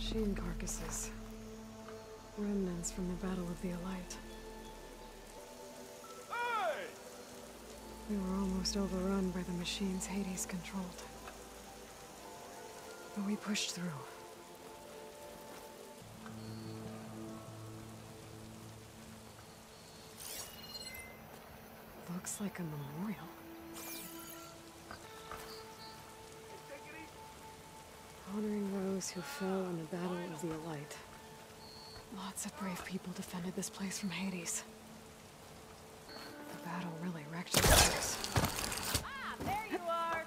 Machine carcasses. Remnants from the Battle of the Elite. Hey! We were almost overrun by the machines Hades controlled. But we pushed through. Looks like a memorial. Honoring those who fell in the Battle of the Elite. Lots of brave people defended this place from Hades. The battle really wrecked the place. Ah, there you are!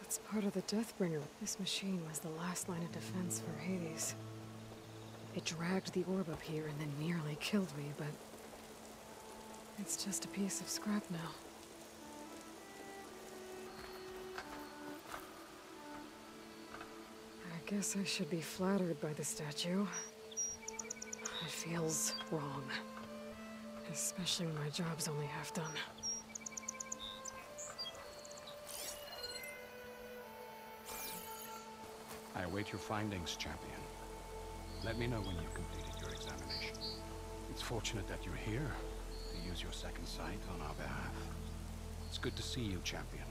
That's part of the Deathbringer. This machine was the last line of defense for Hades. It dragged the orb up here and then nearly killed me, but it's just a piece of scrap now. I guess I should be flattered by the statue. It feels wrong. Especially when my job's only half done. I await your findings, champion. Let me know when you've completed your examination. It's fortunate that you're here to use your second sight on our behalf. It's good to see you, champion,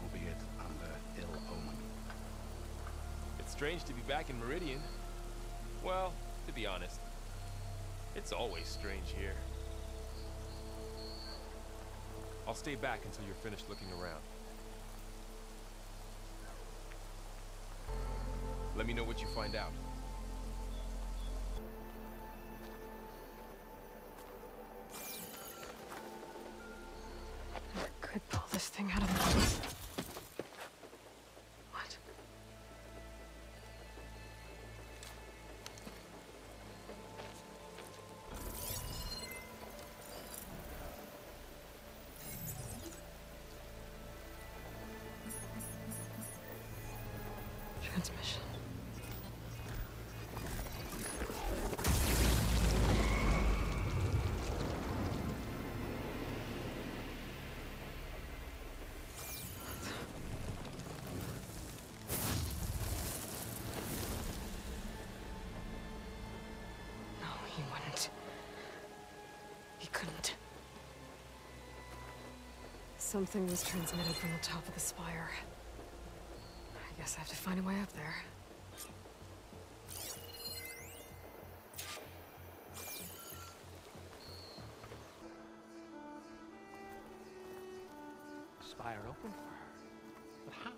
albeit under ill omen. It's strange to be back in Meridian. Well, to be honest, it's always strange here. I'll stay back until you're finished looking around. Let me know what you find out. I could pull this thing out of my mouth. What? Transmission. No, he wouldn't. He couldn't. Something was transmitted from the top of the spire. I guess I have to find a way up there. Spire open for her. But how?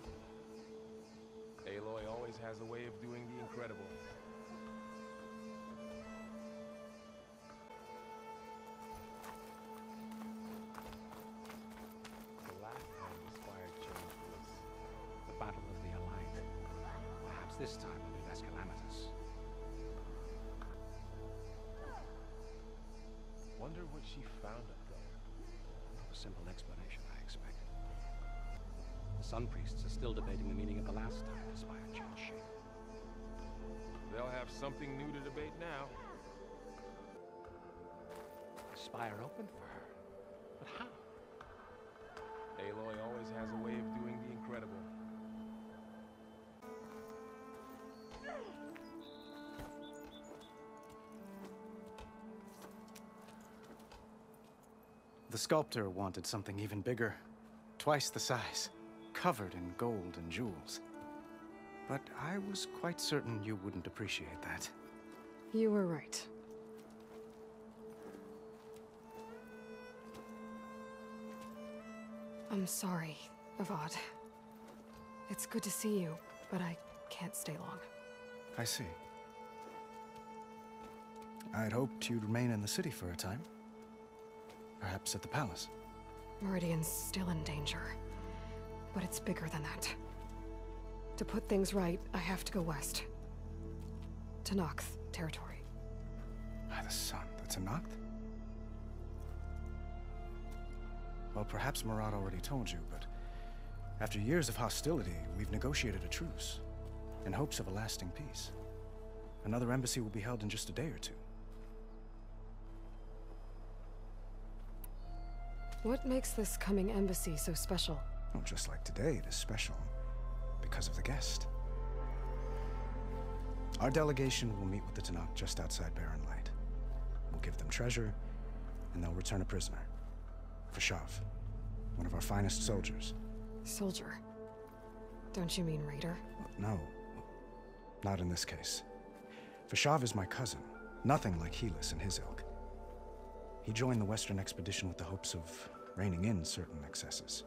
Aloy always has a way of doing the incredible. The last time the spire changed was the Battle of the Elite. Perhaps this time will be less calamitous. Wonder what she found up there. A simple explanation, I expect. The Sun Priests are still debating the meaning of the last time the spire changed shape. They'll have something new to debate now. The spire opened for her. But how? Aloy always has a way of doing the incredible. The sculptor wanted something even bigger, twice the size, covered in gold and jewels. But I was quite certain you wouldn't appreciate that. You were right. I'm sorry, Avad. It's good to see you, but I can't stay long. I see. I'd hoped you'd remain in the city for a time. Perhaps at the palace. Meridian's still in danger, but it's bigger than that. To put things right, I have to go west. To Noct territory. By the sun, that's a Noct? Well, perhaps Murad already told you, but after years of hostility, we've negotiated a truce, in hopes of a lasting peace. Another embassy will be held in just a day or two. What makes this coming embassy so special? Well, just like today, it is special. because of the guest. Our delegation will meet with the Tanakh just outside Barren Light. We'll give them treasure, and they'll return a prisoner. Fashav, one of our finest soldiers. Soldier? Don't you mean raider? No, not in this case. Fashav is my cousin, nothing like Helis and his ilk. He joined the Western expedition with the hopes of reining in certain excesses.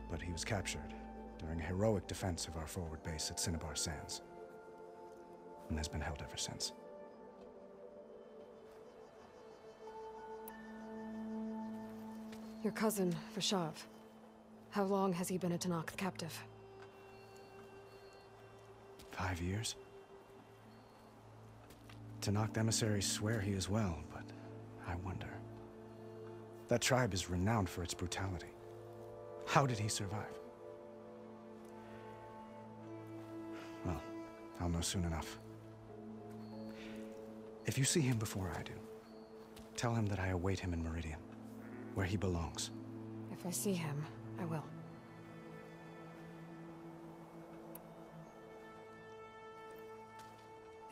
But he was captured during a heroic defense of our forward base at Cinnabar Sands, and has been held ever since. Your cousin, Fashav. How long has he been a Tanakh captive? 5 years. Tanakh emissaries swear he is well, but I wonder. That tribe is renowned for its brutality. How did he survive? Well, I'll know soon enough. If you see him before I do, tell him that I await him in Meridian, where he belongs. If I see him, I will.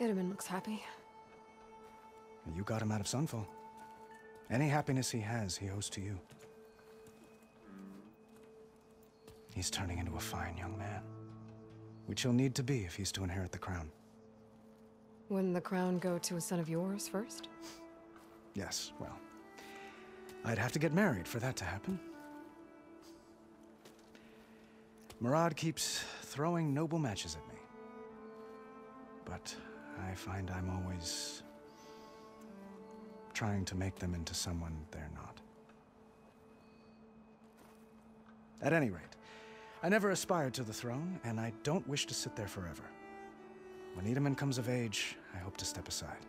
Itaman looks happy. You got him out of Sunfall. Any happiness he has, he owes to you. He's turning into a fine young man, which he'll need to be if he's to inherit the crown. Wouldn't the crown go to a son of yours first? Yes, well, I'd have to get married for that to happen. Murad keeps throwing noble matches at me. But I find I'm always trying to make them into someone they're not. At any rate, I never aspired to the throne, and I don't wish to sit there forever. When Itaman comes of age, I hope to step aside.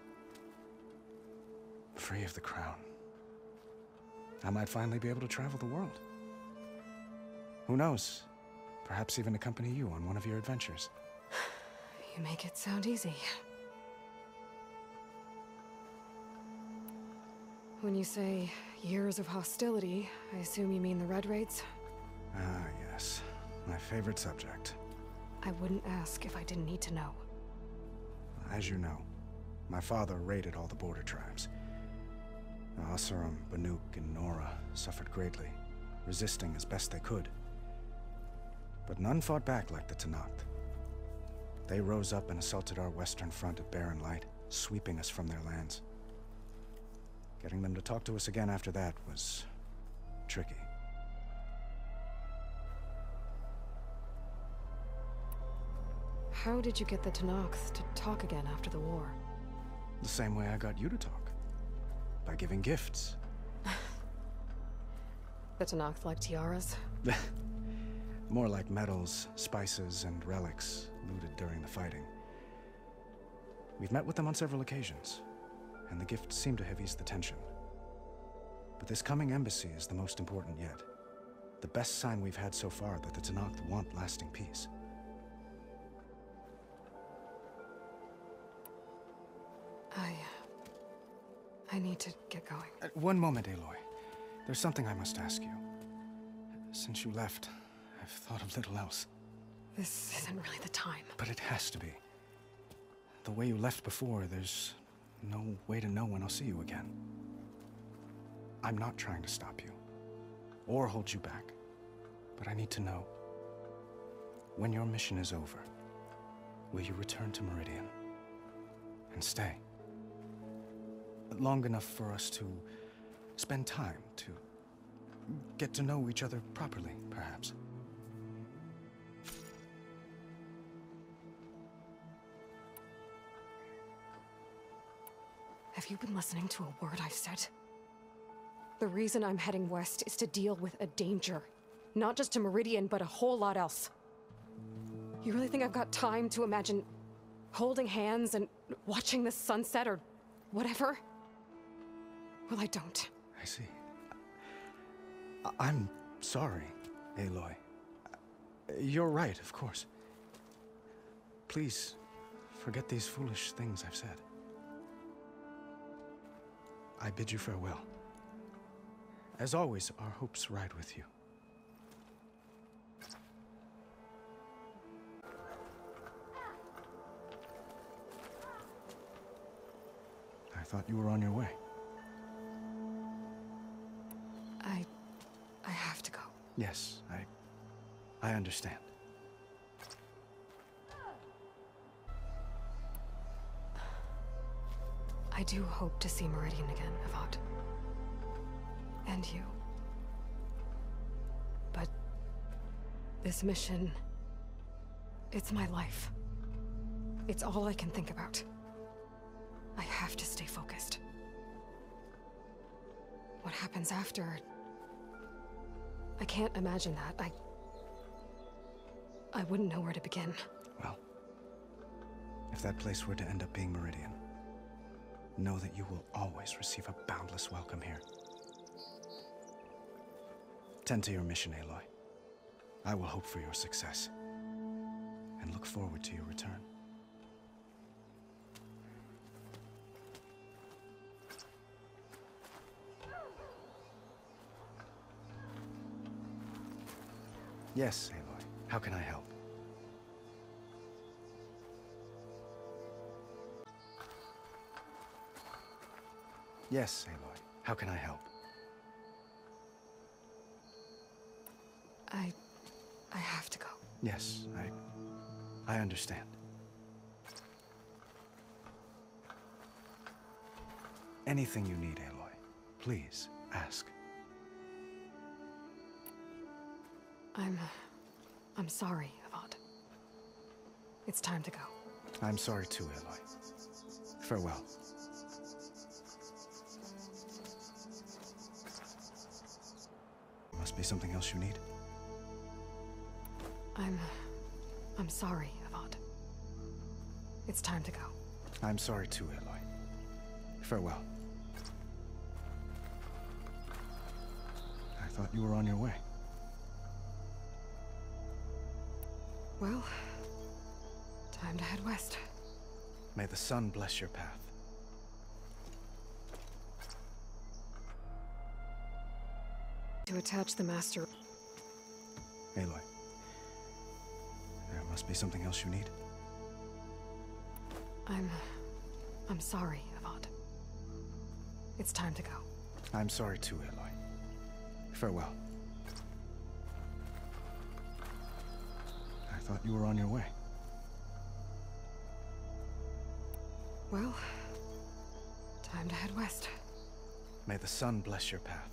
Free of the crown. I might finally be able to travel the world. Who knows? Perhaps even accompany you on one of your adventures. You make it sound easy. When you say years of hostility, I assume you mean the Red Raids? Ah, yes. My favorite subject. I wouldn't ask if I didn't need to know. As you know, my father raided all the border tribes. Asuram, Banuk, and Nora suffered greatly, resisting as best they could. But none fought back like the Tanakh. They rose up and assaulted our western front at Barren Light, sweeping us from their lands. Getting them to talk to us again after that was tricky. How did you get the Tanakh to talk again after the war? The same way I got you to talk. By giving gifts. The Tanakh like tiaras? More like medals, spices, and relics looted during the fighting. We've met with them on several occasions, and the gifts seem to have eased the tension. But this coming embassy is the most important yet. The best sign we've had so far that the Tanakh want lasting peace. I need to get going. One moment, Aloy. There's something I must ask you. Since you left, I've thought of little else. This isn't really the time. But it has to be. The way you left before, there's no way to know when I'll see you again. I'm not trying to stop you, or hold you back. But I need to know, when your mission is over, will you return to Meridian? And stay? Long enough for us to spend time, to get to know each other properly, perhaps. Have you been listening to a word I've said? The reason I'm heading west is to deal with a danger. Not just to Meridian, but a whole lot else. You really think I've got time to imagine holding hands and watching the sunset or whatever? Well, I don't. I see. I'm sorry, Aloy. You're right, of course. Please, forget these foolish things I've said. I bid you farewell. As always, our hopes ride with you. thought you were on your way. I have to go. Yes, I understand. I do hope to see Meridian again, Avad. And you. But this mission, it's my life. It's all I can think about. I have to stay focused. What happens after? I can't imagine that. I wouldn't know where to begin. Well, if that place were to end up being Meridian, know that you will always receive a boundless welcome here. Tend to your mission, Aloy. I will hope for your success, and look forward to your return. Yes, Aloy. How can I help? Yes, Aloy. How can I help? I have to go. Yes, I understand. Anything you need, Aloy, please ask. I'm sorry, Avad. It's time to go. I'm sorry too, Aloy. Farewell. Must be something else you need. I'm sorry, Avad. It's time to go. I'm sorry too, Aloy. Farewell. I thought you were on your way. Well, time to head west. May the sun bless your path. To attach the master... Aloy. There must be something else you need. I'm sorry, Avad. It's time to go. I'm sorry too, Aloy. Farewell. I thought you were on your way. Well, time to head west. May the sun bless your path.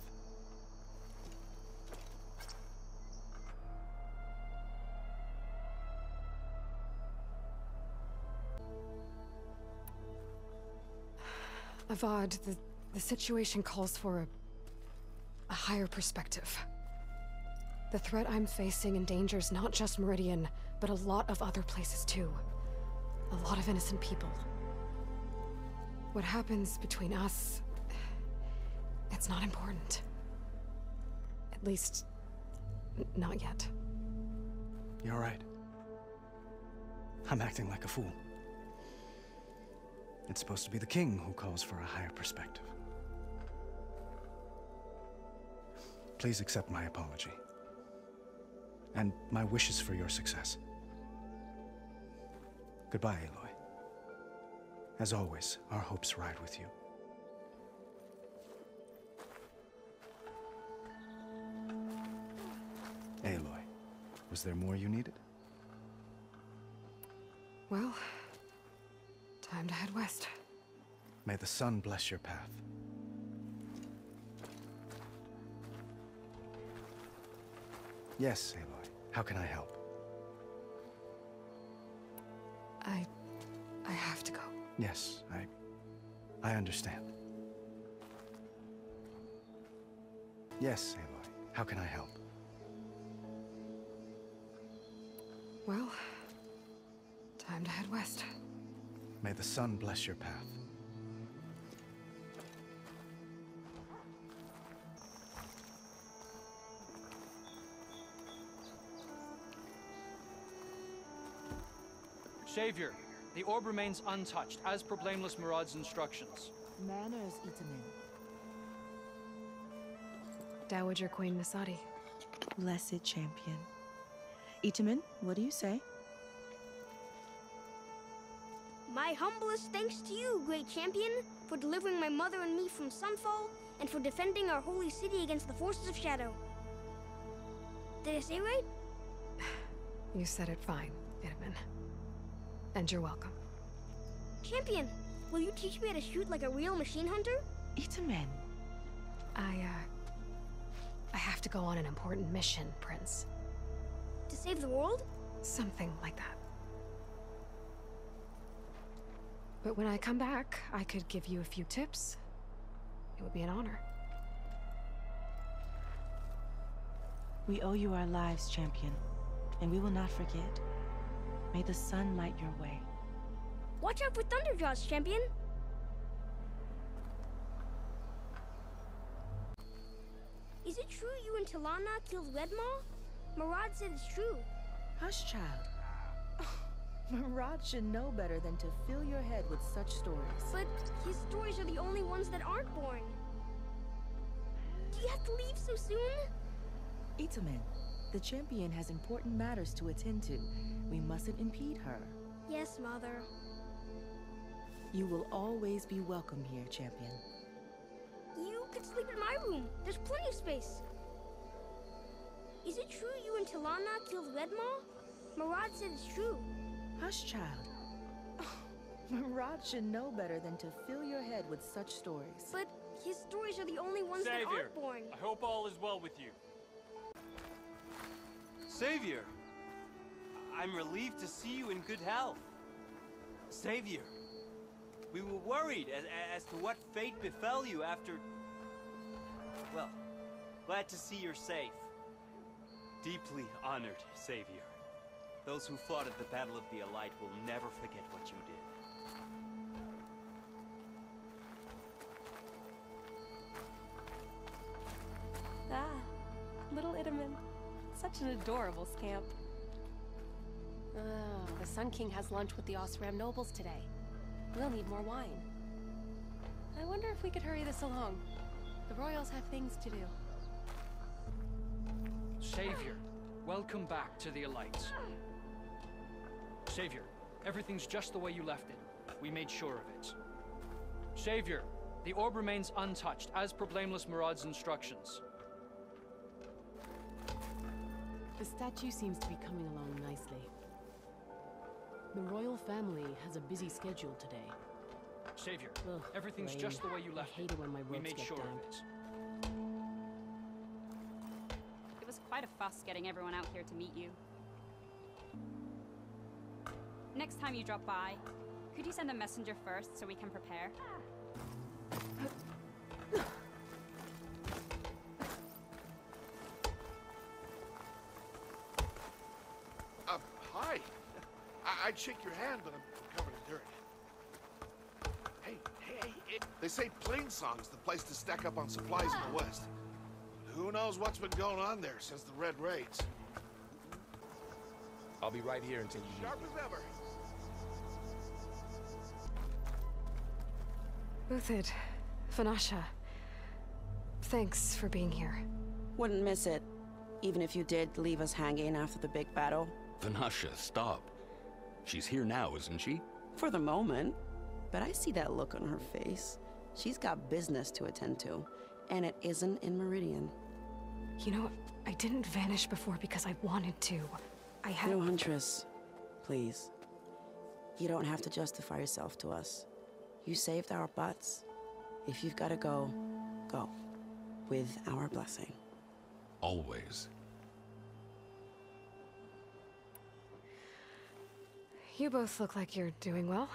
Avad, the situation calls for a higher perspective. The threat I'm facing endangers not just Meridian, but a lot of other places too. A lot of innocent people. What happens between us... it's not important. At least, not yet. You're right. I'm acting like a fool. It's supposed to be the king who calls for a higher perspective. Please accept my apology. And my wishes for your success. Goodbye, Aloy. As always, our hopes ride with you. Aloy, was there more you needed? Well, time to head west. May the sun bless your path. Yes, Aloy. How can I help? I have to go. Yes, I understand. Yes, Aloy. How can I help? Well, time to head west. May the sun bless your path. Savior, the orb remains untouched, as per Blameless Murad's instructions. Manners, Itamen. Dowager Queen Nasadi. Blessed champion. Itamen, what do you say? My My humblest thanks to you, great champion, for delivering my mother and me from Sunfall, and for defending our holy city against the forces of Shadow. Did I say right? You said it fine, Itamen. And you're welcome. Champion, will you teach me how to shoot like a real machine hunter? Itamen. I have to go on an important mission, Prince. To save the world? Something like that. But when I come back, I could give you a few tips. It would be an honor. We owe you our lives, champion, and we will not forget. May the sun light your way. Watch out for Thunderjaws, champion! Is it true you and Talana killed Redmaw? Murad said it's true. Hush, child. Murad should know better than to fill your head with such stories. But his stories are the only ones that aren't boring. Do you have to leave so soon? Itamen, the champion has important matters to attend to. We mustn't impede her. Yes, Mother. You will always be welcome here, champion. You could sleep in my room. There's plenty of space. Is it true you and Talana killed Redmaw? Murad said it's true. Hush, child. Murad should know better than to fill your head with such stories. But his stories are the only ones that aren't boring. I hope all is well with you. Savior! I'm relieved to see you in good health. Savior! We were worried as to what fate befell you after... Well, glad to see you're safe. Deeply honored, Savior. Those who fought at the Battle of the Elite will never forget what you did. Ah, little Itamen. Such an adorable scamp. Oh, the Sun King has lunch with the Osram nobles today. We'll need more wine. I wonder if we could hurry this along. The royals have things to do. Savior, welcome back to the Elites. Savior, everything's just the way you left it. We made sure of it. Savior, the orb remains untouched, as per Blameless Murad's instructions. The statue seems to be coming along nicely. The royal family has a busy schedule today. Savior, Ugh, everything's lame. just the way you left I hate it when my We ropes made get sure damp. of it. It was quite a fuss getting everyone out here to meet you. Next time you drop by, could you send a messenger first so we can prepare? Hi. I'd shake your hand, but I'm covered in dirt. Hey, they say Plainsong's the place to stack up on supplies in the West. Who knows what's been going on there since the Red Raids? I'll be right here until you need Sharp me. as ever. Uthid, Vanasha, thanks for being here. Wouldn't miss it, even if you did leave us hanging after the big battle. Vanasha, stop. She's here now, isn't she? For the moment. But I see that look on her face. She's got business to attend to, and it isn't in Meridian. You know, I didn't vanish before because I wanted to. I had... No, Huntress. Please. You don't have to justify yourself to us. You saved our butts. If you've got to go, go. With our blessing. Always. You both look like you're doing well.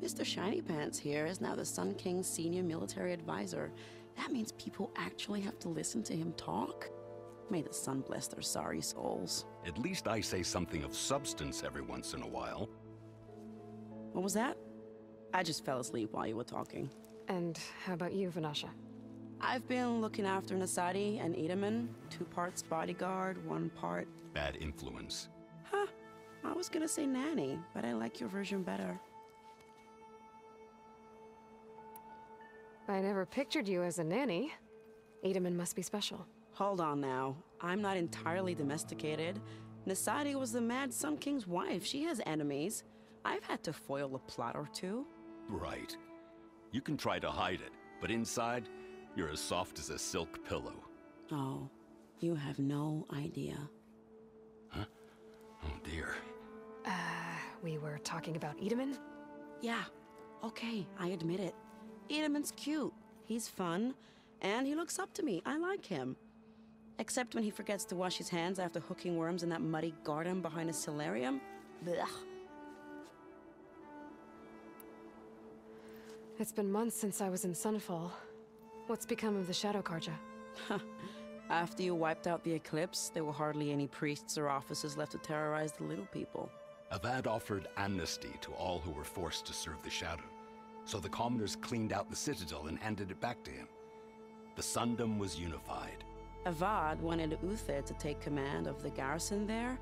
Mr. Shiny Pants here is now the Sun King's senior military advisor. That means people actually have to listen to him talk. May the sun bless their sorry souls. At least I say something of substance every once in a while. What was that? I just fell asleep while you were talking. And how about you, Vanasha? I've been looking after Nasadi and Itamen. 2 parts bodyguard, 1 part... Bad influence. Huh. I was gonna say nanny, but I like your version better. I never pictured you as a nanny. Itamen must be special. Hold on now. I'm not entirely domesticated. Nasadi was the Mad Sun King's wife. She has enemies. I've had to foil a plot or two. Right. You can try to hide it, but inside, you're as soft as a silk pillow. Oh, you have no idea. Huh? Oh dear. We were talking about Edaman? Yeah, okay, I admit it. Edaman's cute. He's fun, and he looks up to me. I like him. Except when he forgets to wash his hands after hooking worms in that muddy garden behind a solarium. Blech. It's been months since I was in Sunfall. What's become of the Shadow Karja? After you wiped out the eclipse, there were hardly any priests or officers left to terrorize the little people. Avad offered amnesty to all who were forced to serve the Shadow, so the commoners cleaned out the citadel and handed it back to him. The Sundom was unified. Avad wanted Uther to take command of the garrison there,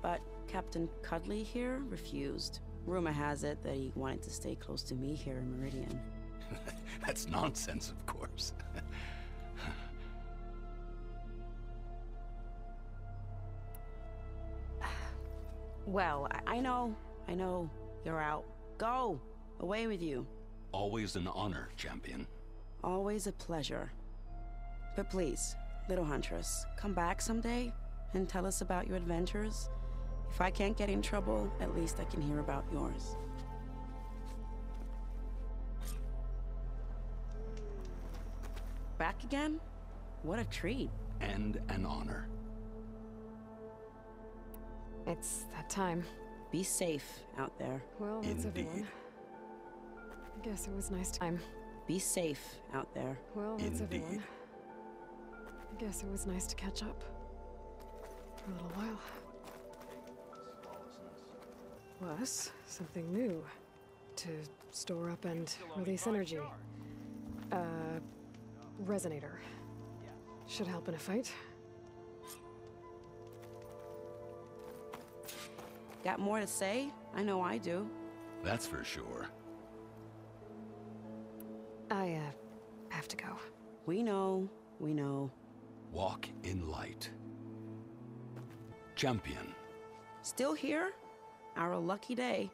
but Captain Cudley here refused. Rumor has it that he wanted to stay close to me here in Meridian. That's nonsense, of course. Well, I know. You're out. Go! Away with you. Always an honor, champion. Always a pleasure. But please, little huntress, come back someday and tell us about your adventures. If I can't get in trouble, at least I can hear about yours. Back again? What a treat. And an honor. It's that time. Be safe out there. Well, that's everyone. I guess it was nice time. Be safe out there. Well, that's everyone. I guess it was nice to catch up. For a little while. Plus, something new. To store up and release energy. Resonator. Should help in a fight. Got more to say? I know I do. That's for sure. I, have to go. We know. Walk in light. Champion. Still here? Our lucky day.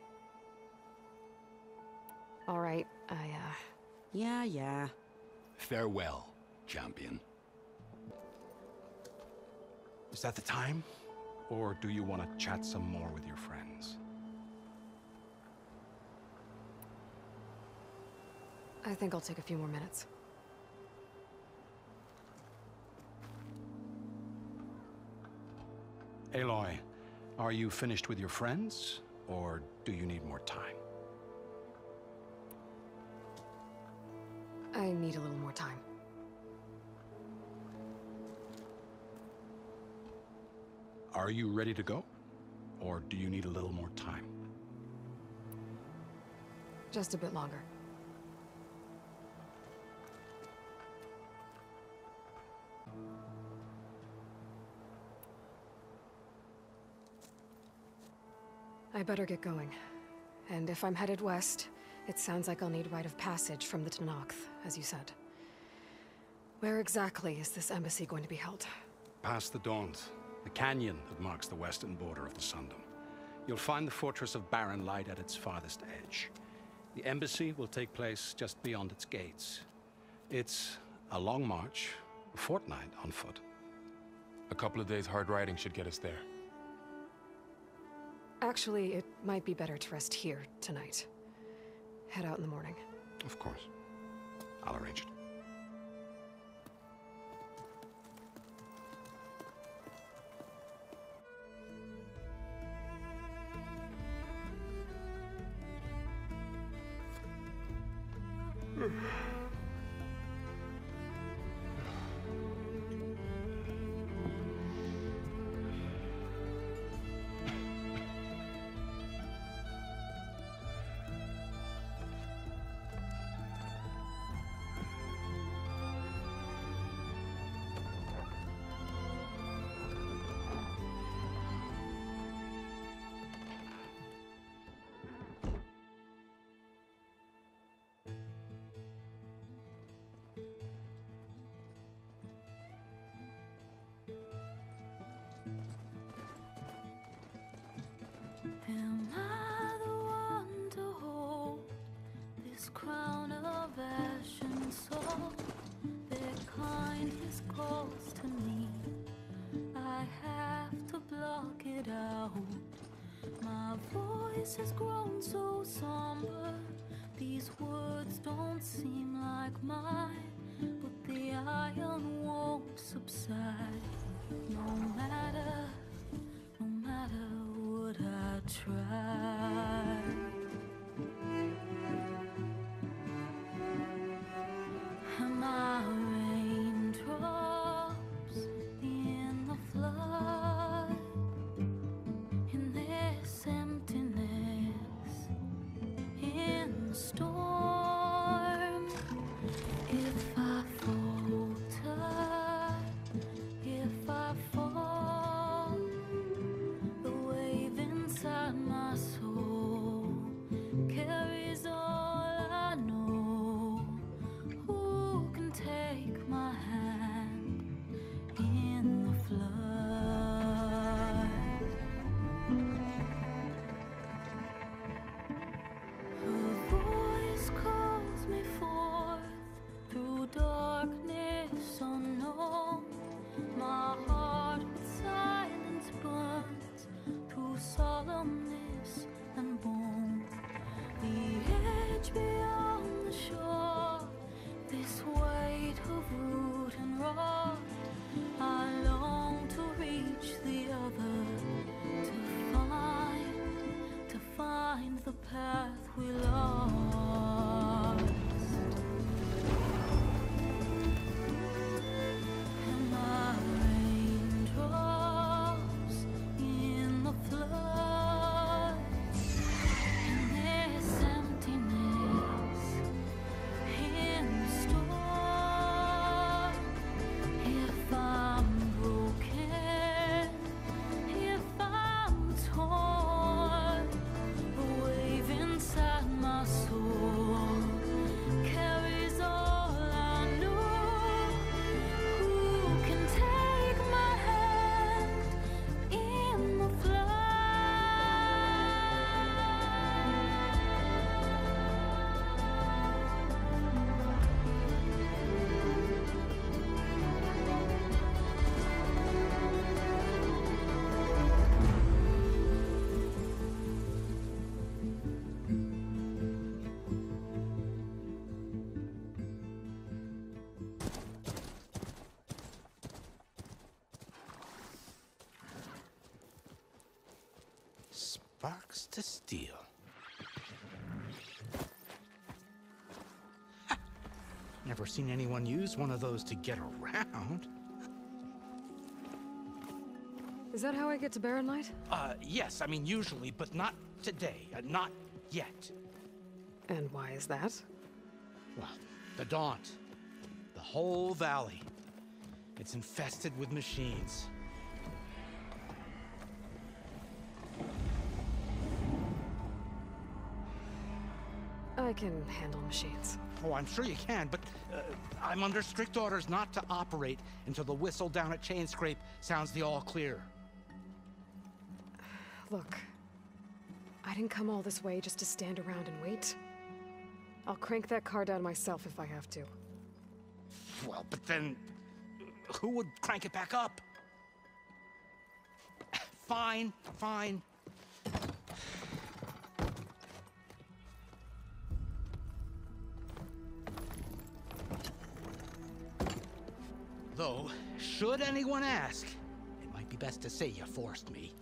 All right, Yeah. Farewell, champion. Is that the time? Or do you want to chat some more with your friends? I think I'll take a few more minutes. Aloy, are you finished with your friends? Or do you need more time? I need a little more time. Are you ready to go? Or do you need a little more time? Just a bit longer. I better get going. And if I'm headed west, it sounds like I'll need rite of passage from the Tenakth, as you said. Where exactly is this embassy going to be held? Past the Daunt, the canyon that marks the western border of the Sundom. You'll find the fortress of Barren Light at its farthest edge. The embassy will take place just beyond its gates. It's a long march, a fortnight on foot. A couple of days hard riding should get us there. Actually, it might be better to rest here tonight. Head out in the morning. Of course. I'll arrange it. Am I the one? fade out. My voice has grown so somber. These words don't seem like mine, but the iron won't subside. No matter what I try. And my raindrops in the flood, in this emptiness, in the storm. If I falter, if I fall, the wave inside my soul carries all I know. Who can take my hand in the flood? Her voice calls me forth through darkness unknown. My heart with silence burns through solemnness and bone. The edge beyond the shore, this weight of root and rod. I long to reach the other, to find the path we lost. And my raindrops in the flood, in this emptiness, in the storm. If I'm broken, if I'm torn, the wave inside my soul carries all I know. Who can take my hand in the Sparks to steel. Never seen anyone use one of those to get around. Is that how I get to Barren Light? Yes, I mean usually, but not today. Not yet. And why is that? Well, the Daunt. The whole valley. It's infested with machines. I can handle machines. Oh, I'm sure you can, but I'm under strict orders not to operate until the whistle down at Chainscrape sounds the all clear. Look, I didn't come all this way just to stand around and wait. I'll crank that car down myself if I have to. Well, but then who would crank it back up? Fine, fine. Though, should anyone ask, it might be best to say you forced me.